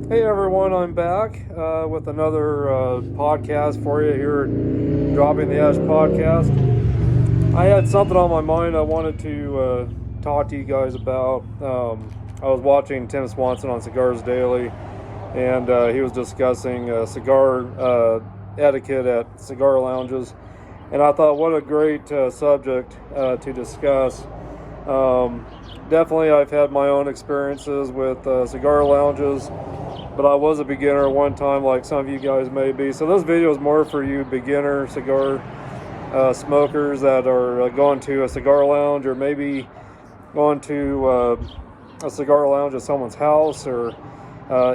Hey everyone, I'm back with another podcast for you here at Dropping the Ash podcast. I had something on my mind I wanted to talk to you guys about. I was watching Tim Swanson on Cigars Daily, and he was discussing cigar etiquette at cigar lounges. And I thought, what a great subject to discuss. Definitely, I've had my own experiences with cigar lounges, but I was a beginner one time, like some of you guys may be. So this video is more for you beginner cigar smokers that are going to a cigar lounge, or maybe going to a cigar lounge at someone's house, or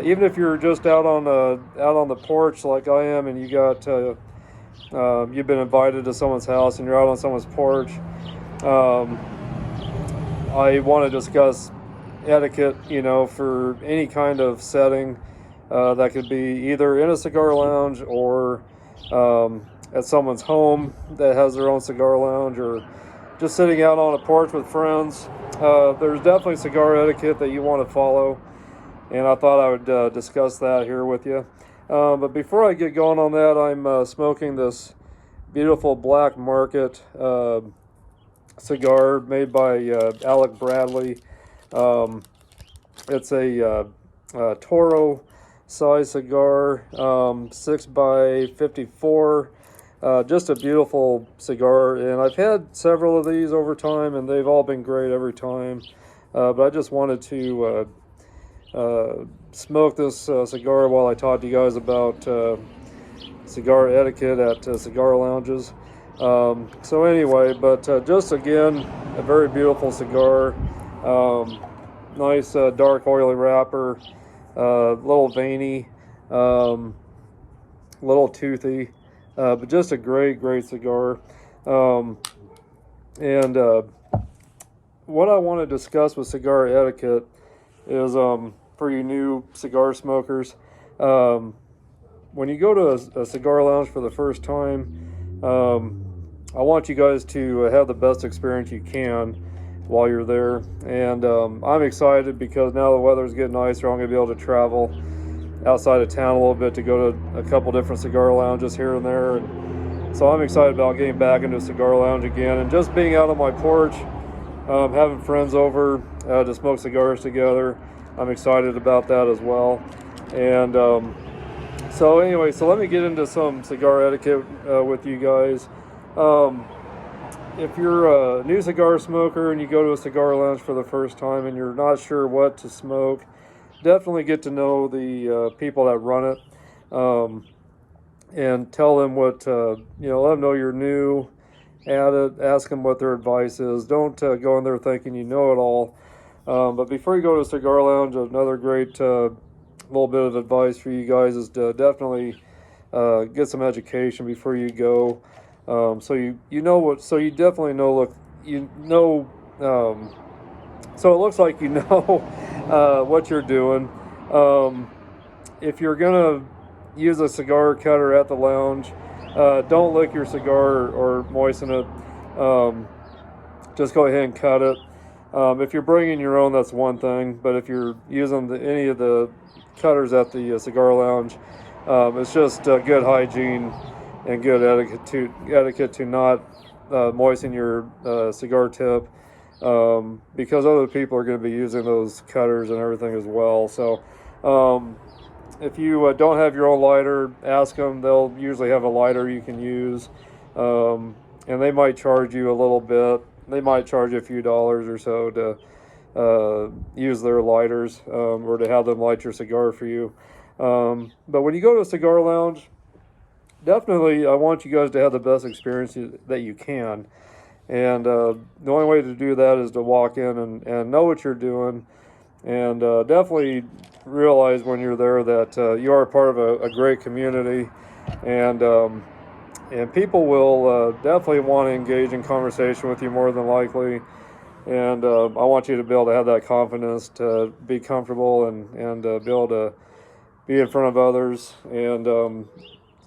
even if you're just out on the porch like I am, and you've been invited to someone's house and you're out on someone's porch. I want to discuss etiquette, for any kind of setting. That could be either in a cigar lounge or at someone's home that has their own cigar lounge, or just sitting out on a porch with friends. There's definitely cigar etiquette that you want to follow, and I thought I would discuss that here with you. But before I get going on that, I'm smoking this beautiful Black Market cigar made by Alec Bradley. It's a Toro size cigar, 6 by 54. Just a beautiful cigar, and I've had several of these over time, and they've all been great every time. But I just wanted to smoke this cigar while I talk to you guys about cigar etiquette at cigar lounges. So anyway, but just again, a very beautiful cigar. Nice dark oily wrapper, little veiny, little toothy, but just a great cigar. And what I want to discuss with cigar etiquette is, for you new cigar smokers, when you go to a cigar lounge for the first time, I want you guys to have the best experience you can while you're there. And I'm excited because now the weather's getting nicer. I'm going to be able to travel outside of town a little bit to go to a couple different cigar lounges here and there. And so I'm excited about getting back into a cigar lounge again, and just being out on my porch, having friends over to smoke cigars together. I'm excited about that as well. And so anyway, so let me get into some cigar etiquette with you guys. If you're a new cigar smoker and you go to a cigar lounge for the first time and you're not sure what to smoke, definitely get to know the people that run it, and tell them what, let them know you're new at it. Ask them what their advice is. Don't go in there thinking you know it all. But before you go to a cigar lounge, another great little bit of advice for you guys is to definitely get some education before you go. So you definitely know, so it looks like you know what you're doing. If you're gonna use a cigar cutter at the lounge, don't lick your cigar or moisten it. Just go ahead and cut it. If you're bringing your own, that's one thing, but if you're using any of the cutters at the cigar lounge, it's just good hygiene and good etiquette to not moisten your cigar tip, because other people are going to be using those cutters and everything as well. So if you don't have your own lighter, ask them. They'll usually have a lighter you can use, and they might charge you a little bit. They might charge you a few dollars or so to use their lighters, or to have them light your cigar for you. But when you go to a cigar lounge, definitely I want you guys to have the best experience that you can. And the only way to do that is to walk in and know what you're doing, and definitely realize when you're there that you are part of a great community, and people will definitely want to engage in conversation with you more than likely. And I want you to be able to have that confidence to be comfortable and be able to be in front of others, and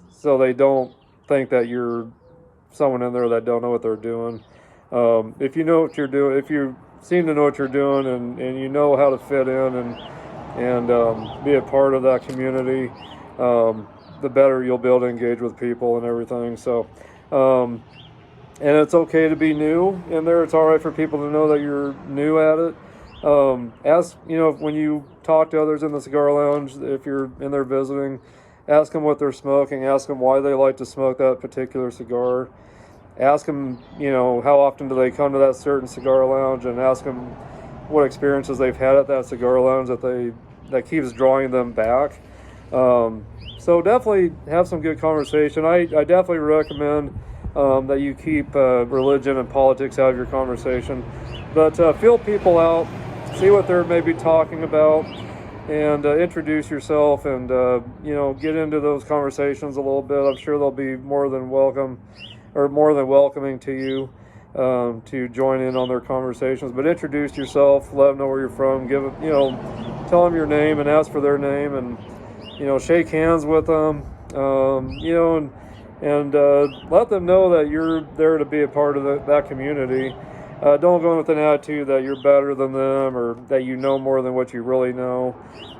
so they don't think that you're someone in there that don't know what they're doing. If you know what you're doing, if you seem to know what you're doing, and you know how to fit in, and be a part of that community, the better you'll be able to engage with people and everything. So, and it's okay to be new in there. It's all right for people to know that you're new at it. Ask, when you talk to others in the cigar lounge, if you're in there visiting, ask them what they're smoking. Ask them why they like to smoke that particular cigar. Ask them, how often do they come to that certain cigar lounge, and ask them what experiences they've had at that cigar lounge that keeps drawing them back. So definitely have some good conversation. I definitely recommend that you keep religion and politics out of your conversation, but feel people out, see what they're maybe talking about, and introduce yourself, and get into those conversations a little bit. I'm sure they'll be more than welcoming to you to join in on their conversations. But introduce yourself, let them know where you're from, tell them your name and ask for their name, and shake hands with them, and let them know that you're there to be a part of that community. Don't go in with an attitude that you're better than them, or that you know more than what you really know.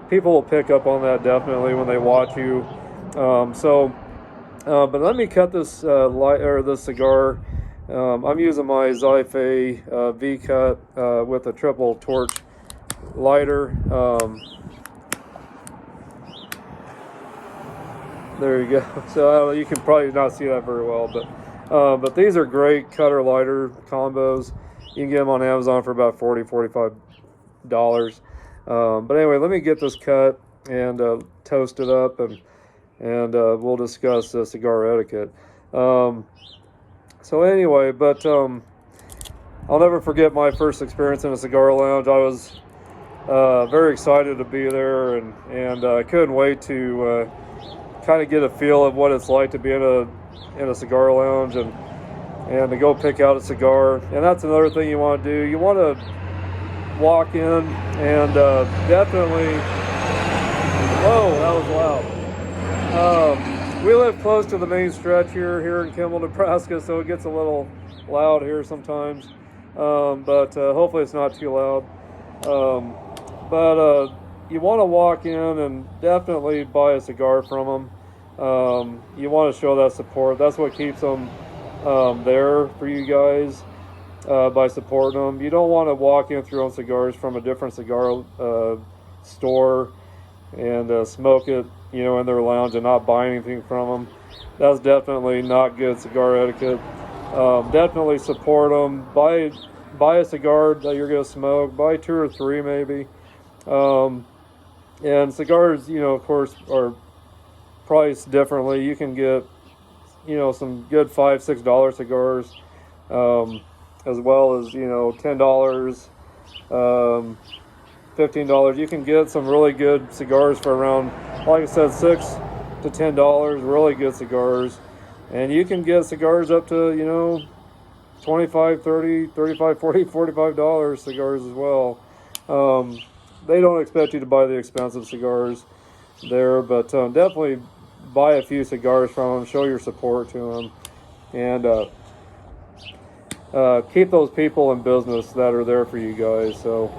People will pick up on that definitely when they watch you. But let me cut this this cigar. I'm using my Zyphe V-Cut with a triple torch lighter. There you go. So you can probably not see that very well, but these are great cutter lighter combos. You can get them on Amazon for about $45. But anyway, let me get this cut and toast it up, and we'll discuss cigar etiquette. So anyway, but I'll never forget my first experience in a cigar lounge. I was very excited to be there, and I couldn't wait to kind of get a feel of what it's like to be in a cigar lounge, and to go pick out a cigar. And that's another thing you want to do. You want to walk in and definitely. Whoa, that was loud. We live close to the main stretch here in Kimball, Nebraska, so it gets a little loud here sometimes. But hopefully it's not too loud. But you want to walk in and definitely buy a cigar from them. You want to show that support. That's what keeps them there for you guys, by supporting them. You don't want to walk in with your own cigars from a different cigar store and smoke it, in their lounge and not buy anything from them. That's definitely not good cigar etiquette. Definitely support them. Buy a cigar that you're going to smoke. Buy 2 or 3 maybe. And cigars, of course, are priced differently. You can get, some good $5-6 cigars, as well as, $10, $15. You can get some really good cigars for around, like I said, $6 to $10, really good cigars. And you can get cigars up to, $25, $30, $35, $40, $45 cigars as well. They don't expect you to buy the expensive cigars there, but definitely buy a few cigars from them, show your support to them, and keep those people in business that are there for you guys. So,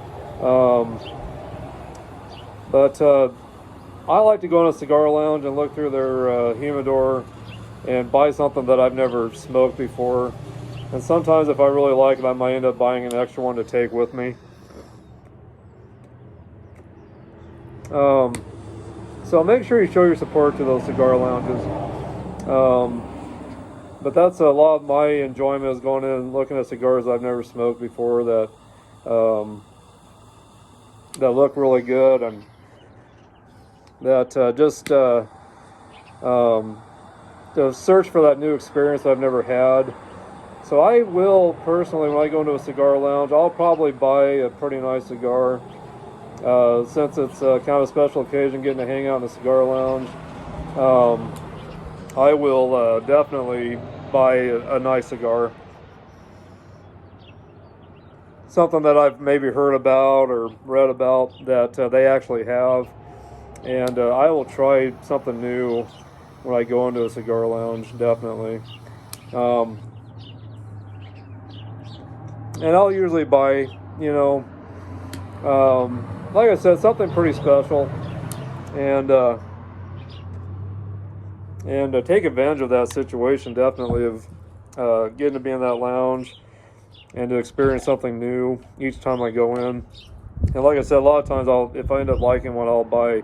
but I like to go in a cigar lounge and look through their humidor and buy something that I've never smoked before. And sometimes if I really like it, I might end up buying an extra one to take with me. So make sure you show your support to those cigar lounges. But that's a lot of my enjoyment, is going in and looking at cigars I've never smoked before that look really good, and that to search for that new experience I've never had. So I will personally, when I go into a cigar lounge, I'll probably buy a pretty nice cigar. Since it's kind of a special occasion, getting to hang out in a cigar lounge, I will definitely buy a nice cigar. Something that I've maybe heard about or read about that they actually have. And I will try something new when I go into a cigar lounge, definitely. And I'll usually buy, like I said, something pretty special, and take advantage of that situation, definitely, of getting to be in that lounge and to experience something new each time I go in. And like I said, a lot of times if I end up liking one, I'll buy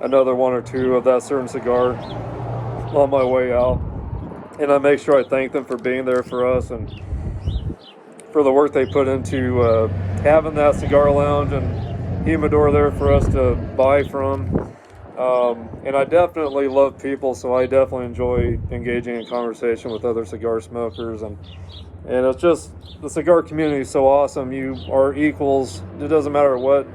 another one or two of that certain cigar on my way out, and I make sure I thank them for being there for us and for the work they put into having that cigar lounge and humidor there for us to buy from. And I definitely love people, so I definitely enjoy engaging in conversation with other cigar smokers, and it's just, the cigar community is so awesome. You are equals. It doesn't matter what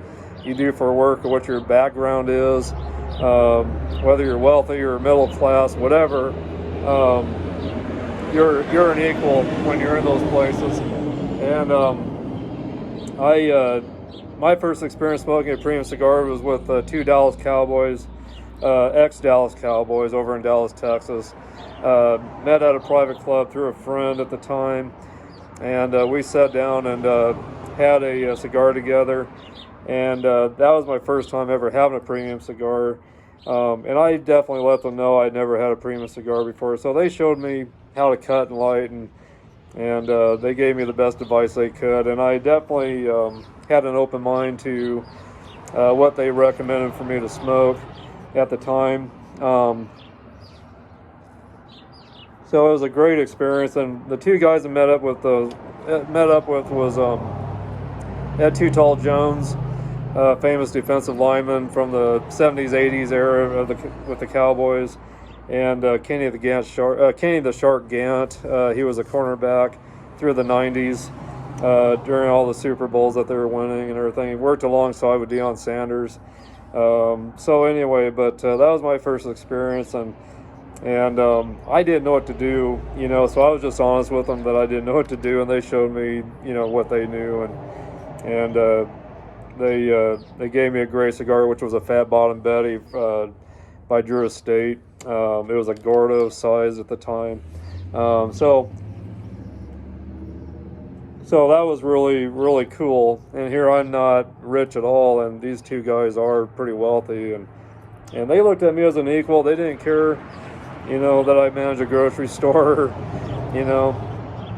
you do for work or what your background is, whether you're wealthy or middle class, whatever. You're an equal when you're in those places. And my first experience smoking a premium cigar was with two Dallas Cowboys, ex-Dallas Cowboys over in Dallas, Texas. Met at a private club through a friend at the time, and we sat down and had a cigar together, and that was my first time ever having a premium cigar. And I definitely let them know I'd never had a premium cigar before, so they showed me how to cut and light, and they gave me the best advice they could, and I definitely had an open mind to what they recommended for me to smoke at the time. So it was a great experience, and the two guys I met up with was Ed Too Tall Jones, famous defensive lineman from the 70s, 80s era with the Cowboys, and Kenny the Shark Gant. He was a cornerback through the 90s during all the Super Bowls that they were winning and everything. He worked alongside with Deion Sanders. So anyway, but that was my first experience, and I didn't know what to do, so I was just honest with them that I didn't know what to do, and they showed me, what they knew, and they gave me a great cigar, which was a Fat Bottom Betty by Drew Estate. It was a Gordo size at the time. So that was really, really cool. And here I'm not rich at all, and these two guys are pretty wealthy, and they looked at me as an equal. They didn't care, that I manage a grocery store,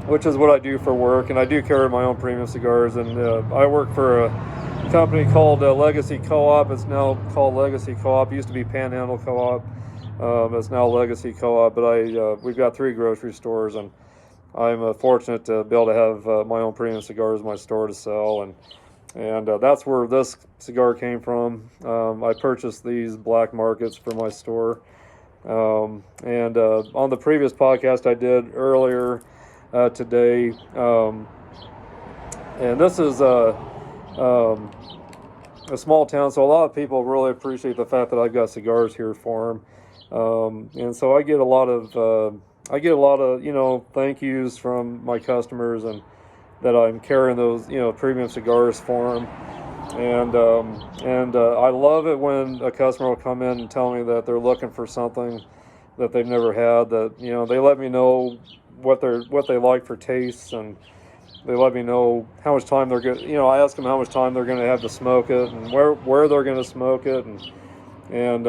which is what I do for work. And I do carry my own premium cigars, and I work for a company called Legacy Co-op. It's now called Legacy Co-op. It used to be Panhandle Co-op. It's now Legacy Co-op, but we've got 3 grocery stores, and I'm fortunate to be able to have my own premium cigars in my store to sell, and that's where this cigar came from. I purchased these black markets for my store, and on the previous podcast I did earlier today, and this is a small town, so a lot of people really appreciate the fact that I've got cigars here for them, and so I get a lot of thank yous from my customers, and that I'm carrying those, premium cigars for them. And I love it when a customer will come in and tell me that they're looking for something that they've never had, that, they let me know what they like for tastes, and they let me know how much time they're going to, I ask them how much time they're going to have to smoke it, and where they're going to smoke it, and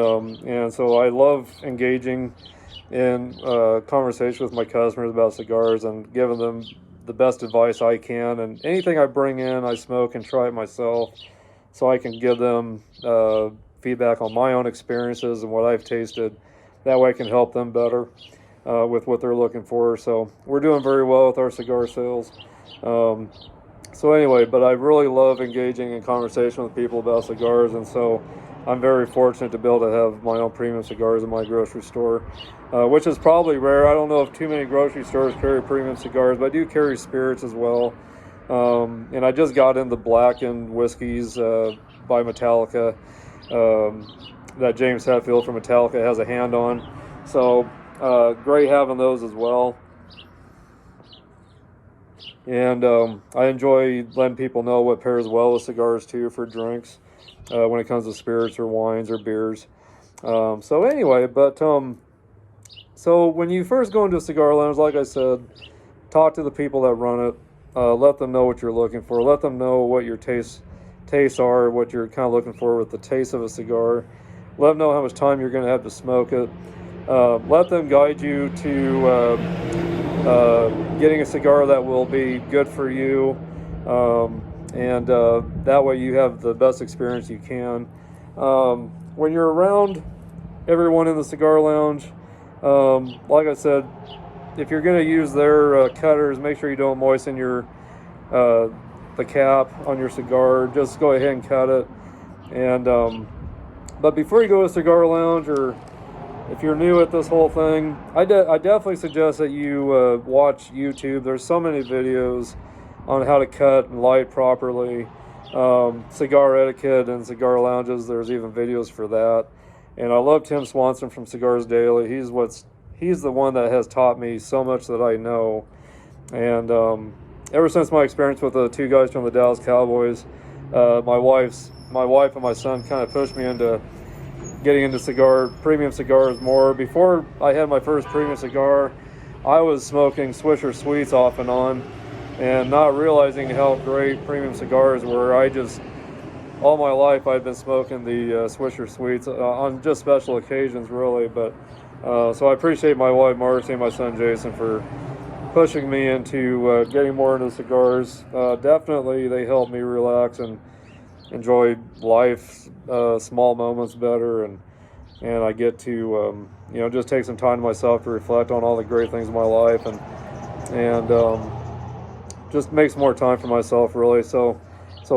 so I love engaging in conversation with my customers about cigars and giving them the best advice I can. And anything I bring in, I smoke and try it myself, so I can give them feedback on my own experiences and what I've tasted. That way I can help them better with what they're looking for. So we're doing very well with our cigar sales. So anyway, but I really love engaging in conversation with people about cigars, and so I'm very fortunate to be able to have my own premium cigars in my grocery store, which is probably rare. I don't know if too many grocery stores carry premium cigars, but I do carry spirits as well. And I just got in the blackened whiskeys by Metallica, that James Hetfield from Metallica has a hand on. So great having those as well. And I enjoy letting people know what pairs well with cigars too for drinks, when it comes to spirits or wines or beers. So anyway, but so when you first go into a cigar lounge, like I said, talk to the people that run it. Let them know what you're looking for. Let them know what your taste tastes are, what you're kind of looking for with the taste of a cigar. Let them know how much time you're going to have to smoke it. Let them guide you to getting a cigar that will be good for you, and that way you have the best experience you can. When you're around everyone in the cigar lounge, like I said, if you're going to use their cutters, make sure you don't moisten the cap on your cigar. Just go ahead and cut it. And but before you go to a cigar lounge, or if you're new at this whole thing, I definitely suggest that you watch YouTube. There's so many videos on how to cut and light properly, cigar etiquette and cigar lounges. There's even videos for that. And I love Tim Swanson from Cigars Daily. He's the one that has taught me so much that I know. And ever since my experience with the two guys from the Dallas Cowboys, my wife and my son kind of pushed me into getting into premium cigars more. Before I had my first premium cigar, I was smoking Swisher Sweets off and on, and not realizing how great premium cigars were. All my life I've been smoking the Swisher Sweets on just special occasions, really. But so I appreciate my wife Marcy and my son Jason for pushing me into getting more into cigars. Definitely they help me relax and enjoy life, small moments better, and I get to just take some time to myself to reflect on all the great things in my life, and just make some more time for myself, really. So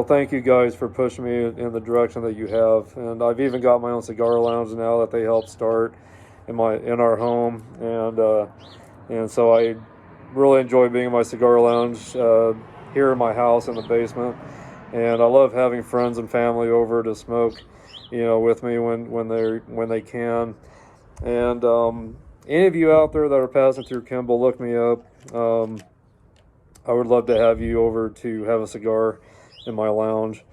thank you guys for pushing me in the direction that you have. And I've even got my own cigar lounge now that they helped start in our home, and so I really enjoy being in my cigar lounge here in my house in the basement. And I love having friends and family over to smoke, with me when they can. And any of you out there that are passing through Kimball, look me up. I would love to have you over to have a cigar in my lounge,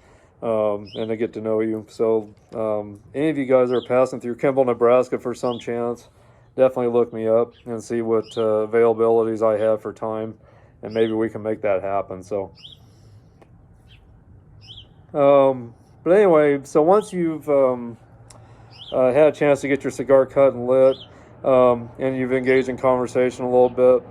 and to get to know you. So any of you guys that are passing through Kimball, Nebraska for some chance, definitely look me up and see what availabilities I have for time, and maybe we can make that happen. So but anyway, so once you've had a chance to get your cigar cut and lit, and you've engaged in conversation a little bit,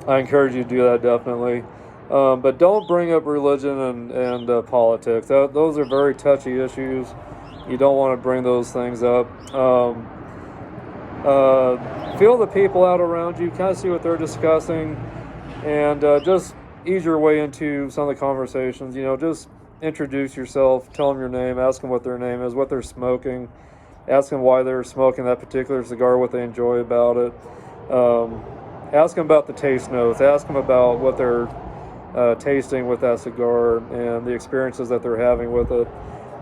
I encourage you to do that, definitely. But don't bring up religion and politics. Those are very touchy issues. You don't want to bring those things up. Feel the people out around you, kind of see what they're discussing, and just ease your way into some of the conversations. Just introduce yourself, tell them your name, ask them what their name is, what they're smoking, ask them why they're smoking that particular cigar, what they enjoy about it. Ask them about the taste notes, ask them about what they're tasting with that cigar and the experiences that they're having with it.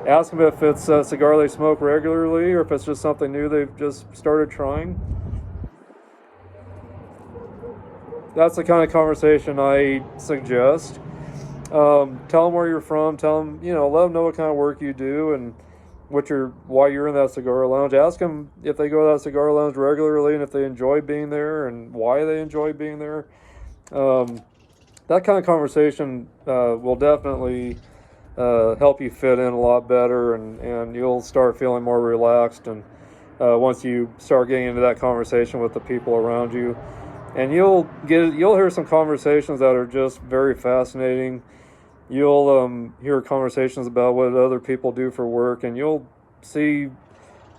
Ask them if it's a cigar they smoke regularly, or if it's just something new they've just started trying. That's the kind of conversation I suggest. Tell them where you're from. Tell them, let them know what kind of work you do and why you're in that cigar lounge. Ask them if they go to that cigar lounge regularly and if they enjoy being there and why they enjoy being there. That kind of conversation will definitely help you fit in a lot better, and you'll start feeling more relaxed. And once you start getting into that conversation with the people around you, and you'll hear some conversations that are just very fascinating. You'll hear conversations about what other people do for work, and you'll see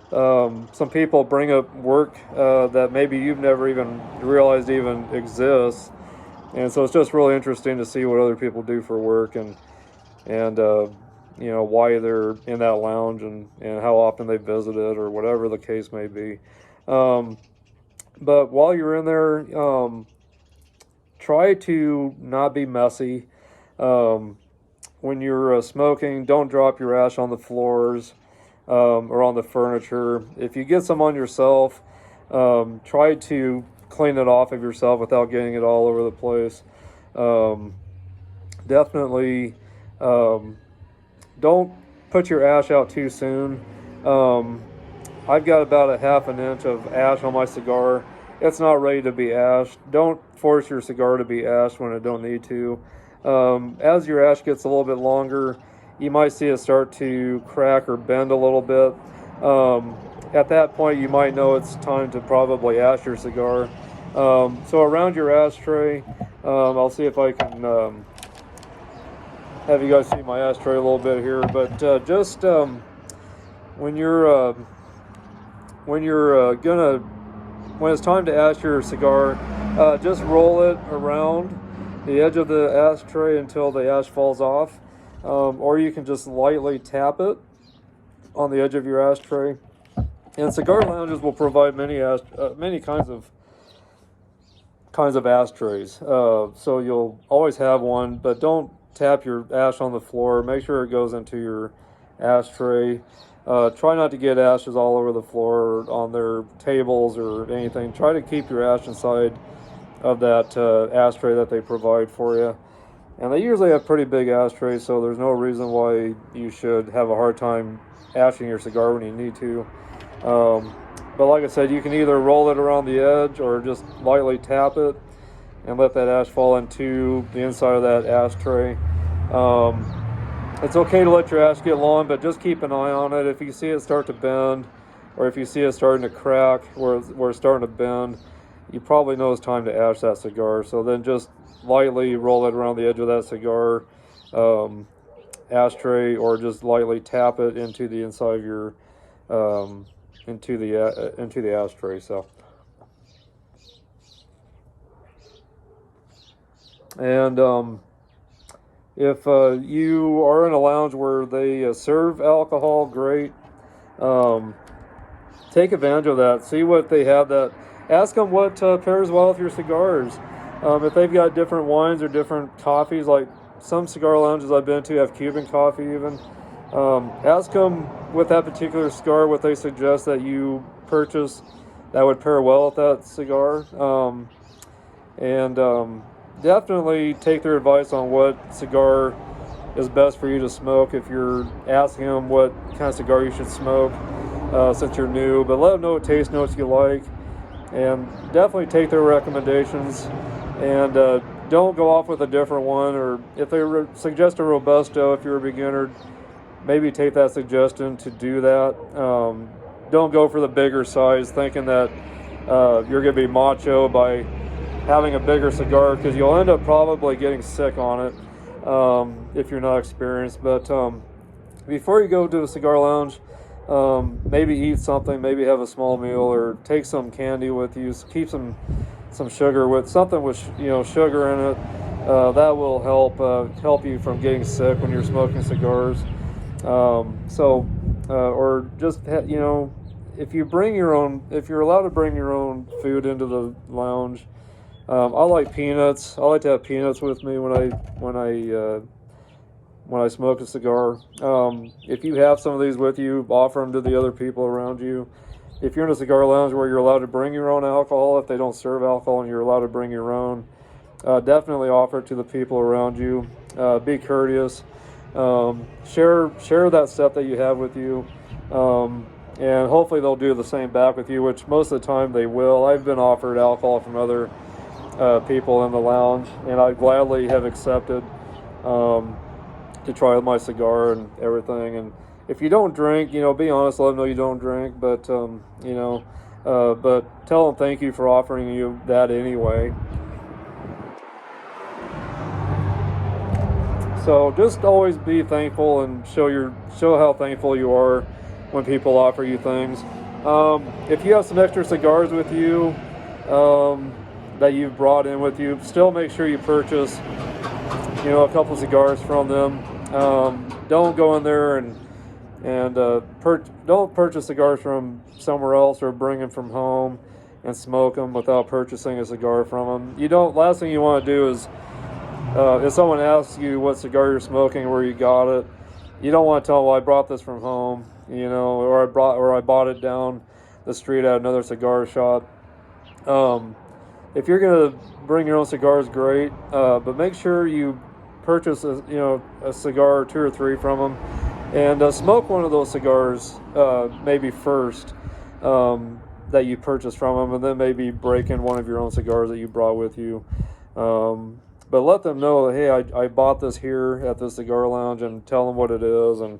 some people bring up work that maybe you've never even realized even exists. And so it's just really interesting to see what other people do for work, and why they're in that lounge, and how often they visit it, or whatever the case may be. But while you're in there, try to not be messy. When you're smoking, don't drop your ash on the floors or on the furniture. If you get some on yourself, try to clean it off of yourself without getting it all over the place. Definitely don't put your ash out too soon. I've got about a half an inch of ash on my cigar. It's not ready to be ashed. Don't force your cigar to be ashed when it don't need to. As your ash gets a little bit longer, you might see it start to crack or bend a little bit. At that point, you might know it's time to probably ash your cigar. So around your ashtray, I'll see if I can have you guys see my ashtray a little bit here, but just when it's time to ash your cigar, just roll it around the edge of the ashtray until the ash falls off, or you can just lightly tap it on the edge of your ashtray. And cigar lounges will provide many kinds of ashtrays, so you'll always have one, but don't tap your ash on the floor. Make sure it goes into your ashtray. Try not to get ashes all over the floor or on their tables or anything. Try to keep your ash inside of that ashtray that they provide for you. And they usually have pretty big ashtrays, so there's no reason why you should have a hard time ashing your cigar when you need to. But like I said, you can either roll it around the edge or just lightly tap it and let that ash fall into the inside of that ashtray. It's okay to let your ash get long, but just keep an eye on it. If you see it start to bend, or if you see it starting to crack where it's starting to bend, you probably know it's time to ash that cigar. So then just lightly roll it around the edge of that cigar ashtray, or just lightly tap it into the inside of your into the ashtray. So, and if you are in a lounge where they serve alcohol, great. Take advantage of that. See what they have. Ask them what pairs well with your cigars. If they've got different wines or different coffees, like some cigar lounges I've been to have Cuban coffee even. Ask them with that particular cigar what they suggest that you purchase that would pair well with that cigar. Definitely take their advice on what cigar is best for you to smoke if you're asking them what kind of cigar you should smoke since you're new. But let them know what taste notes you like, and definitely take their recommendations, and don't go off with a different one. Or if they suggest a Robusto, if you're a beginner, maybe take that suggestion to do that. Don't go for the bigger size thinking that you're going to be macho by having a bigger cigar, because you'll end up probably getting sick on it if you're not experienced. But before you go to a cigar lounge, maybe eat something, maybe have a small meal, or take some candy with you. Keep some sugar with something with sugar in it. That will help you from getting sick when you're smoking cigars. Or just if you're allowed to bring your own food into the lounge. I like peanuts. I like to have peanuts with me when I smoke a cigar. If you have some of these with you, offer them to the other people around you. If you're in a cigar lounge where you're allowed to bring your own alcohol, if they don't serve alcohol and you're allowed to bring your own, definitely offer it to the people around you. Be courteous. Share that stuff that you have with you. And hopefully they'll do the same back with you, which most of the time they will. I've been offered alcohol from other people in the lounge, and I gladly have accepted to try my cigar and everything. And if you don't drink, be honest, let them know you don't drink, but but tell them thank you for offering you that anyway. So just always be thankful and show how thankful you are when people offer you things. If you have some extra cigars with you that you've brought in with you, still make sure you purchase a couple cigars from them. Don't go in there and don't purchase cigars from somewhere else or bring them from home and smoke them without purchasing a cigar from them. Last thing you want to do is if someone asks you what cigar you're smoking, where you got it, you don't want to tell them, well, I brought this from home, or I bought it down the street at another cigar shop. If you're going to bring your own cigars, great, but make sure you purchase a cigar or two or three from them, and smoke one of those cigars maybe first that you purchased from them, and then maybe break in one of your own cigars that you brought with you. but let them know, hey, I bought this here at the Cigar Lounge, and tell them what it is, and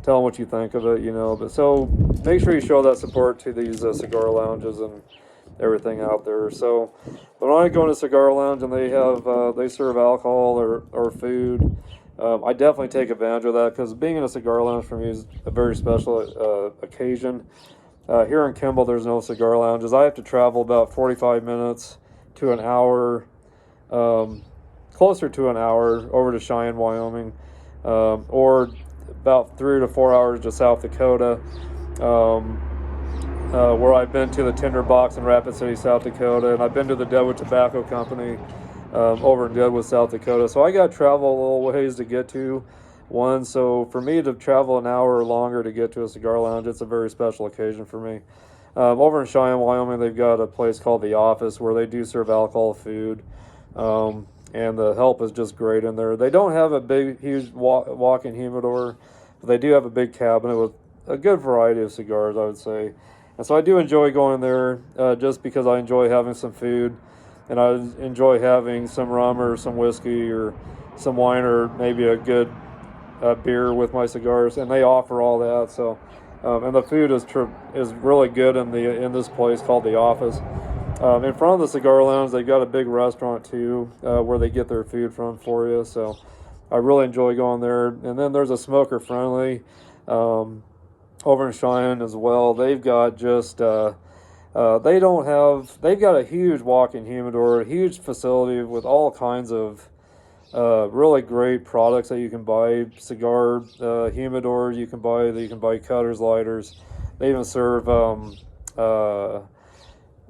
tell them what you think of it, you know. But so make sure you show that support to these cigar lounges and everything out there. So when I go into Cigar Lounge and they serve alcohol or food, I definitely take advantage of that, because being in a cigar lounge for me is a very special occasion. Here in Kimball, there's no cigar lounges. I have to travel about 45 minutes to an hour, closer to an hour, over to Cheyenne, Wyoming, or about 3 to 4 hours to South Dakota, where I've been to the Tinderbox in Rapid City, South Dakota, and I've been to the Deadwood Tobacco Company over in Deadwood, South Dakota. So I got to travel a little ways to get to one. So for me to travel an hour or longer to get to a cigar lounge, it's a very special occasion for me. Over in Cheyenne, Wyoming, they've got a place called The Office where they do serve alcohol, food, and the help is just great in there. They don't have a big, huge walk-in humidor, but they do have a big cabinet with a good variety of cigars, I would say. And so I do enjoy going there just because I enjoy having some food, and I enjoy having some rum or some whiskey or some wine or maybe a good beer with my cigars, and they offer all that. So, and the food is really good in this place called The Office. In front of the Cigar Lounge, they've got a big restaurant too, where they get their food from for you. So I really enjoy going there. And then there's a Smoker Friendly over in Cheyenne as well. They've got just they've got a huge walk-in humidor, a huge facility with all kinds of really great products that you can buy. Cigar humidor you can buy cutters, lighters. They even serve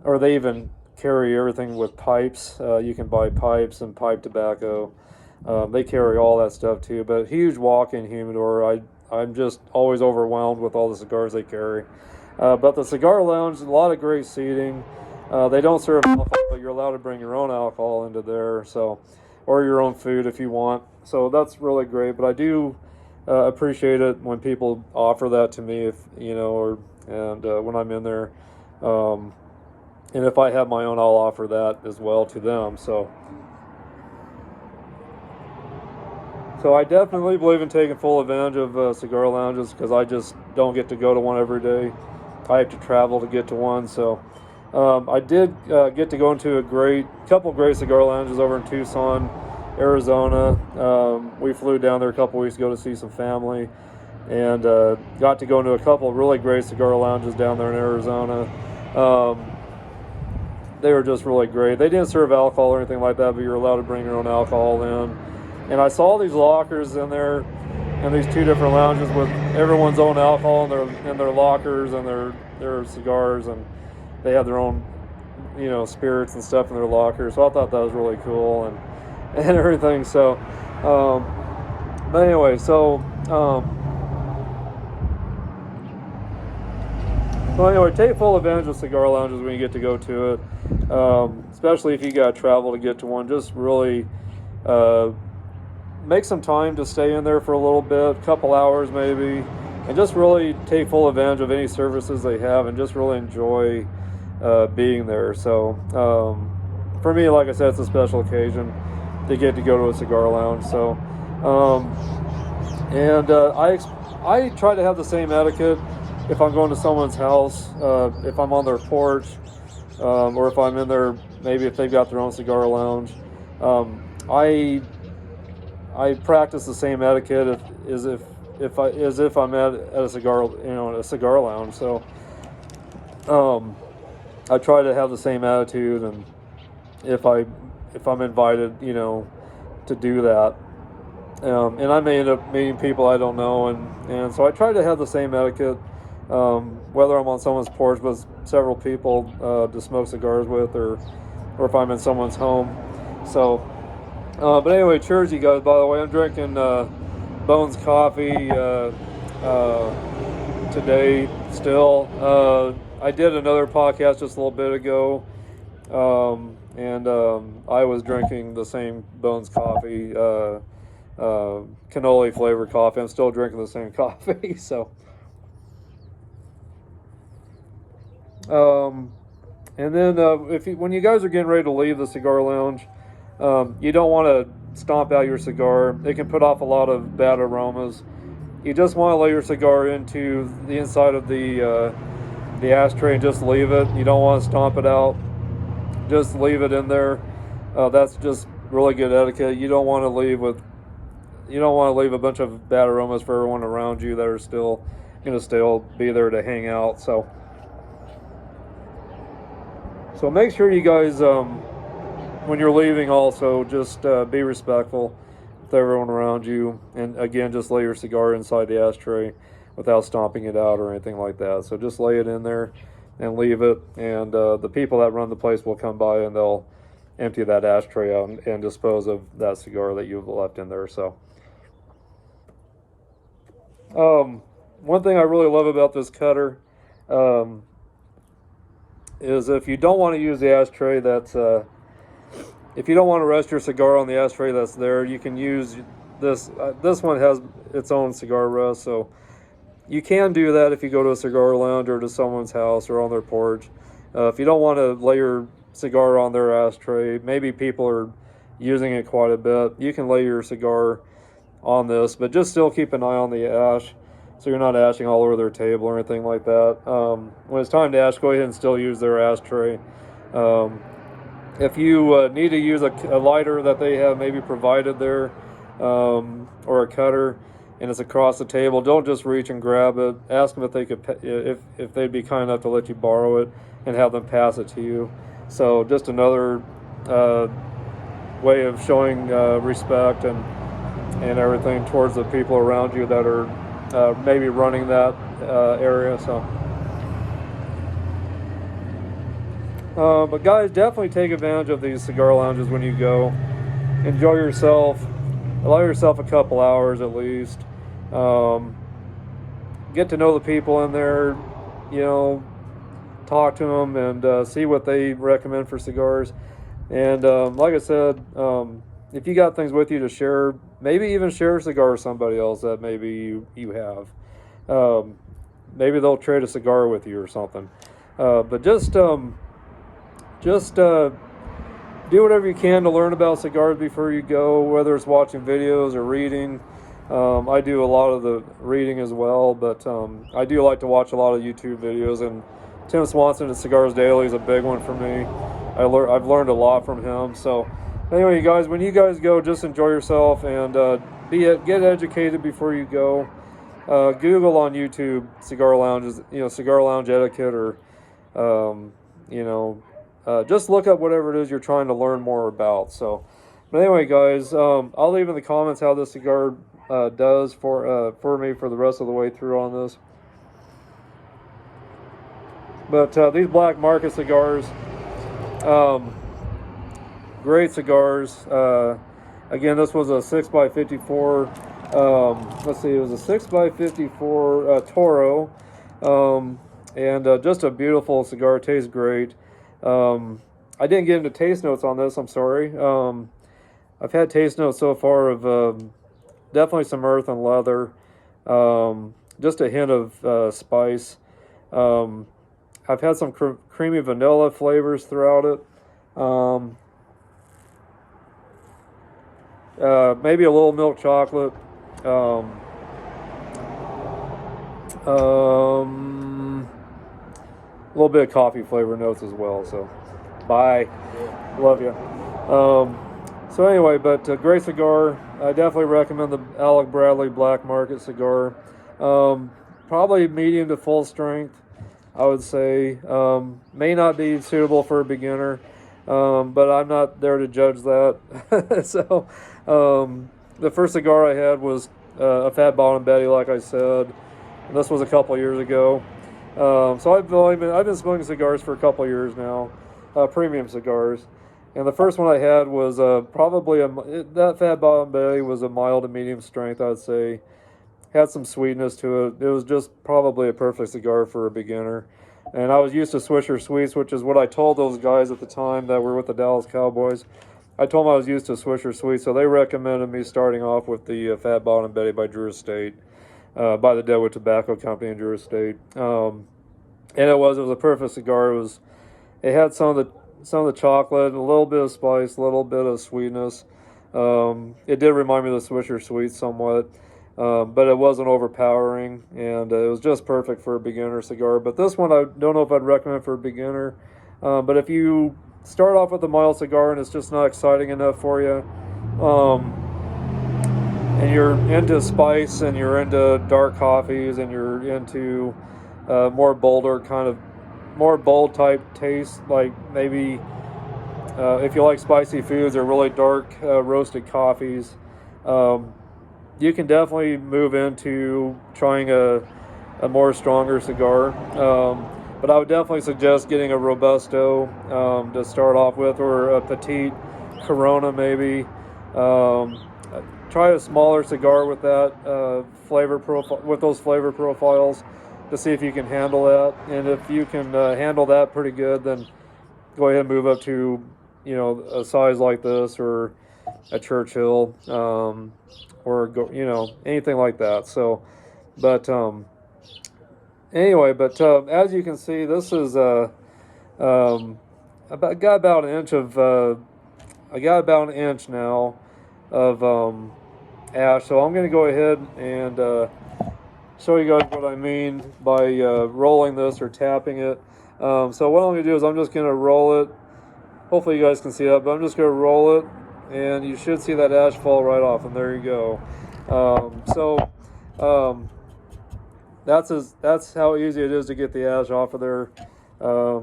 or they even carry everything with pipes. You can buy pipes and pipe tobacco. They carry all that stuff too. But huge walk-in humidor. I'm just always overwhelmed with all the cigars they carry. But the Cigar Lounge, a lot of great seating. They don't serve alcohol, but you're allowed to bring your own alcohol into there, so, or your own food if you want. So that's really great. But I do appreciate it when people offer that to me, if you know, when I'm in there. And if I have my own, I'll offer that as well to them. So I definitely believe in taking full advantage of cigar lounges, because I just don't get to go to one every day. I have to travel to get to one. So I did get to go into a couple great cigar lounges over in Tucson, Arizona. We flew down there a couple weeks ago to see some family, and got to go into a couple of really great cigar lounges down there in Arizona. They were just really great. They didn't serve alcohol or anything like that, but you're allowed to bring your own alcohol in. And I saw these lockers in there, in these two different lounges with everyone's own alcohol in their lockers and their cigars, and they had their own, you know, spirits and stuff in their lockers. So I thought that was really cool and everything. So, but anyway, take full advantage of cigar lounges when you get to go to it, especially if you got to travel to get to one. Just really make some time to stay in there for a little bit, a couple hours maybe, and just really take full advantage of any services they have, and just really enjoy being there. So for me, like I said, it's a special occasion to get to go to a cigar lounge. So I try to have the same etiquette if I'm going to someone's house, if I'm on their porch, or if I'm in there, maybe if they've got their own cigar lounge. I practice the same etiquette as if I'm at a cigar lounge. So I try to have the same attitude, and if I'm invited, you know, to do that. And I may end up meeting people I don't know, and so I try to have the same etiquette, whether I'm on someone's porch with several people to smoke cigars with, or if I'm in someone's home. So, but anyway, cheers, you guys. By the way, I'm drinking Bones coffee today still. I did another podcast just a little bit ago, and I was drinking the same Bones coffee, cannoli flavored coffee. I'm still drinking the same coffee. So, and then when you guys are getting ready to leave the cigar lounge, You don't want to stomp out your cigar. It can put off a lot of bad aromas. You just want to lay your cigar into the inside of the ashtray and just leave it. You don't want to stomp it out. Just leave it in there. That's just really good etiquette. You don't want to leave a bunch of bad aromas for everyone around you that are still going to still be there to hang out. So make sure you guys, when you're leaving, also just be respectful with everyone around you, and again, just lay your cigar inside the ashtray without stomping it out or anything like that. So just lay it in there and leave it, and the people that run the place will come by and they'll empty that ashtray out and dispose of that cigar that you've left in there. So one thing I really love about this cutter is if you don't want to use the ashtray that's if you don't want to rest your cigar on the ashtray that's there, you can use this. This one has its own cigar rest, so you can do that if you go to a cigar lounge or to someone's house or on their porch. If you don't want to lay your cigar on their ashtray, maybe people are using it quite a bit, you can lay your cigar on this, but just still keep an eye on the ash so you're not ashing all over their table or anything like that. When it's time to ash, go ahead and still use their ashtray. If you need to use a lighter that they have maybe provided there, or a cutter, and it's across the table, don't just reach and grab it. Ask them if they could, if they'd be kind enough to let you borrow it and have them pass it to you. So just another way of showing respect and everything towards the people around you that are maybe running that area. So. But guys, definitely take advantage of these cigar lounges when you go. Enjoy yourself. Allow yourself a couple hours at least. Get to know the people in there. You know, talk to them and see what they recommend for cigars. And like I said, if you got things with you to share, maybe even share a cigar with somebody else that maybe you have. Maybe they'll trade a cigar with you or something. But just do whatever you can to learn about cigars before you go, whether it's watching videos or reading. I do a lot of the reading as well, but I do like to watch a lot of YouTube videos, and Tim Swanson at Cigars Daily is a big one for me. I've learned a lot from him. So anyway, you guys, when you guys go, just enjoy yourself and get educated before you go. Google on YouTube cigar lounges, cigar lounge etiquette, or just look up whatever it is you're trying to learn more about. So, but anyway, guys, I'll leave in the comments how this cigar does for me for the rest of the way through on this. But these Black Market cigars, great cigars. Again, this was a 6x54. Let's see, it was a 6x54 Toro, and just a beautiful cigar. Tastes great. I didn't get into taste notes on this, I'm sorry. I've had taste notes so far of definitely some earth and leather, just a hint of spice. I've had some creamy vanilla flavors throughout it. Maybe a little milk chocolate. A little bit of coffee flavor notes as well. So, bye. Love you. So anyway, but great cigar. I definitely recommend the Alec Bradley Black Market cigar. Probably medium to full strength, I would say. May not be suitable for a beginner, but I'm not there to judge that. So, the first cigar I had was a Fat Bottom Betty, like I said. And this was a couple years ago. So I've been smoking cigars for a couple years now, premium cigars. And the first one I had was probably that Fat Bottom Betty was a mild to medium strength, I would say. Had some sweetness to it. It was just probably a perfect cigar for a beginner. And I was used to Swisher Sweets, which is what I told those guys at the time that were with the Dallas Cowboys. I told them I was used to Swisher Sweets, so they recommended me starting off with the Fat Bottom Betty by Drew Estate, by the Deadwood Tobacco Company in Drew Estate. And it was a perfect cigar. It had some some of the chocolate, a little bit of spice, a little bit of sweetness. It did remind me of the Swisher Sweets somewhat, but it wasn't overpowering, and it was just perfect for a beginner cigar. But this one, I don't know if I'd recommend for a beginner. But if you start off with a mild cigar and it's just not exciting enough for you, and you're into spice and you're into dark coffees and you're into more bold type taste, like maybe if you like spicy foods or really dark roasted coffees, you can definitely move into trying a more stronger cigar. But I would definitely suggest getting a Robusto to start off with, or a Petite Corona maybe. Try a smaller cigar with that flavor profile, with those flavor profiles, to see if you can handle that. And if you can handle that pretty good, then go ahead and move up to, a size like this, or a Churchill, or anything like that. So, but anyway, as you can see, this is I got about an inch now of ash. So I'm going to go ahead and show you guys what I mean by rolling this or tapping it. So what I'm going to do is I'm just going to roll it. Hopefully you guys can see that, but I'm just going to roll it, and you should see that ash fall right off, and there you go. That's how easy it is to get the ash off of there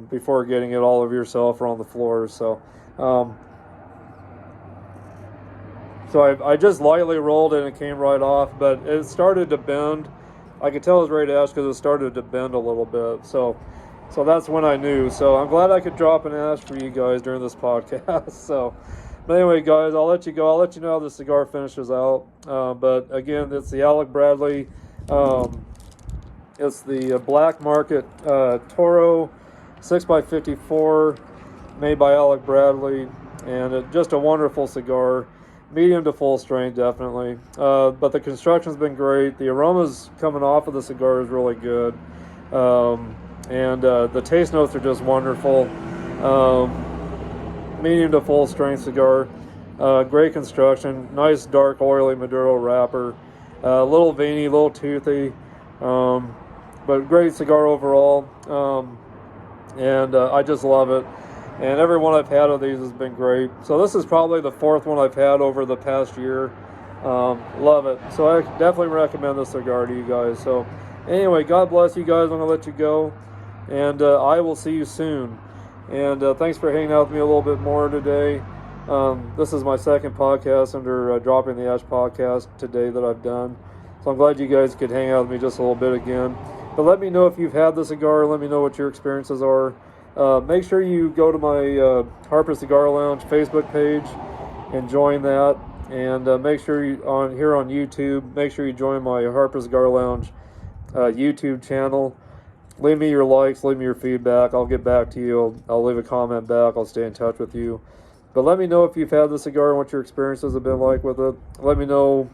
before getting it all over yourself or on the floor. So I just lightly rolled it and it came right off, but it started to bend. I could tell it was ready to ash because it started to bend a little bit. So that's when I knew. So I'm glad I could drop an ash for you guys during this podcast. But anyway, guys, I'll let you go. I'll let you know how the cigar finishes out. But again, it's the Alec Bradley. It's the Black Market Toro 6x54, made by Alec Bradley, and just a wonderful cigar. Medium to full strength, definitely. But the construction's been great. The aromas coming off of the cigar is really good. And the taste notes are just wonderful. Medium to full strength cigar. Great construction. Nice dark oily Maduro wrapper. A little veiny, a little toothy. But great cigar overall. And I just love it. And every one I've had of these has been great. So this is probably the fourth one I've had over the past year. Love it. So I definitely recommend this cigar to you guys. So anyway, God bless you guys. I'm going to let you go. And I will see you soon. And thanks for hanging out with me a little bit more today. This is my second podcast under Dropping the Ash podcast today that I've done. So I'm glad you guys could hang out with me just a little bit again. But let me know if you've had the cigar. Let me know what your experiences are. Make sure you go to my Harper Cigar Lounge Facebook page and join that. And make sure you here on YouTube, make sure you join my Harper Cigar Lounge YouTube channel. Leave me your likes, leave me your feedback. I'll get back to you. I'll leave a comment back. I'll stay in touch with you. But let me know if you've had the cigar and what your experiences have been like with it. Let me know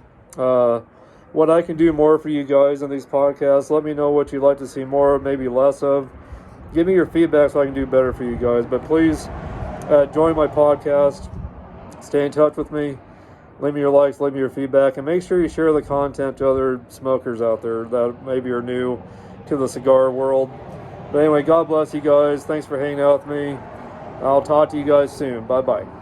what I can do more for you guys in these podcasts. Let me know what you'd like to see more, maybe less of. Give me your feedback so I can do better for you guys. But please join my podcast. Stay in touch with me. Leave me your likes, leave me your feedback, and make sure you share the content to other smokers out there that maybe are new to the cigar world. But anyway, God bless you guys. Thanks for hanging out with me. I'll talk to you guys soon. Bye-bye.